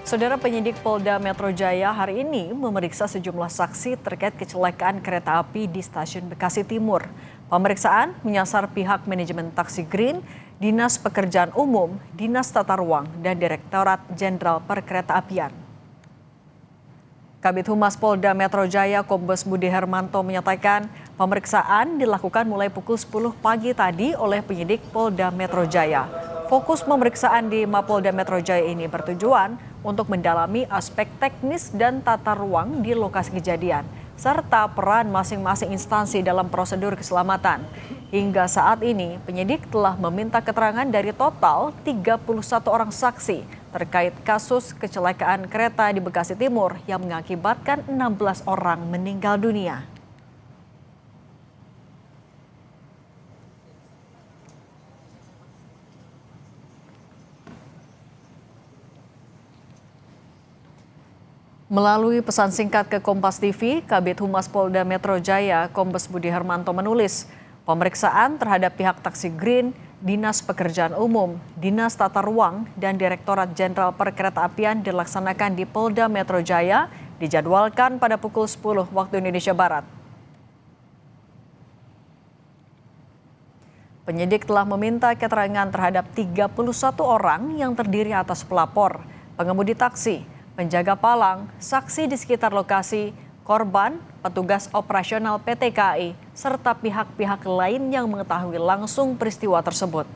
Saudara penyidik Polda Metro Jaya hari ini memeriksa sejumlah saksi terkait kecelakaan kereta api di stasiun Bekasi Timur. Pemeriksaan menyasar pihak manajemen taksi Green, Dinas Pekerjaan Umum, Dinas Tata Ruang, dan Direktorat Jenderal Perkeretaapian. Kabid Humas Polda Metro Jaya Kombes Budi Hermanto menyatakan pemeriksaan dilakukan mulai pukul 10 pagi tadi oleh penyidik Polda Metro Jaya. Fokus pemeriksaan di Mapolda Metro Jaya ini bertujuan untuk mendalami aspek teknis dan tata ruang di lokasi kejadian, serta peran masing-masing instansi dalam prosedur keselamatan. Hingga saat ini, penyidik telah meminta keterangan dari total 31 orang saksi terkait kasus kecelakaan kereta di Bekasi Timur yang mengakibatkan 16 orang meninggal dunia. Melalui pesan singkat ke Kompas TV, Kabid Humas Polda Metro Jaya, Kombes Budi Hermanto menulis, pemeriksaan terhadap pihak taksi Green, Dinas Pekerjaan Umum, Dinas Tata Ruang, dan Direktorat Jenderal Perkeretaapian dilaksanakan di Polda Metro Jaya, dijadwalkan pada pukul 10 waktu Indonesia Barat. Penyidik telah meminta keterangan terhadap 31 orang yang terdiri atas pelapor, pengemudi taksi, penjaga palang, saksi di sekitar lokasi, korban, petugas operasional PT KAI, serta pihak-pihak lain yang mengetahui langsung peristiwa tersebut.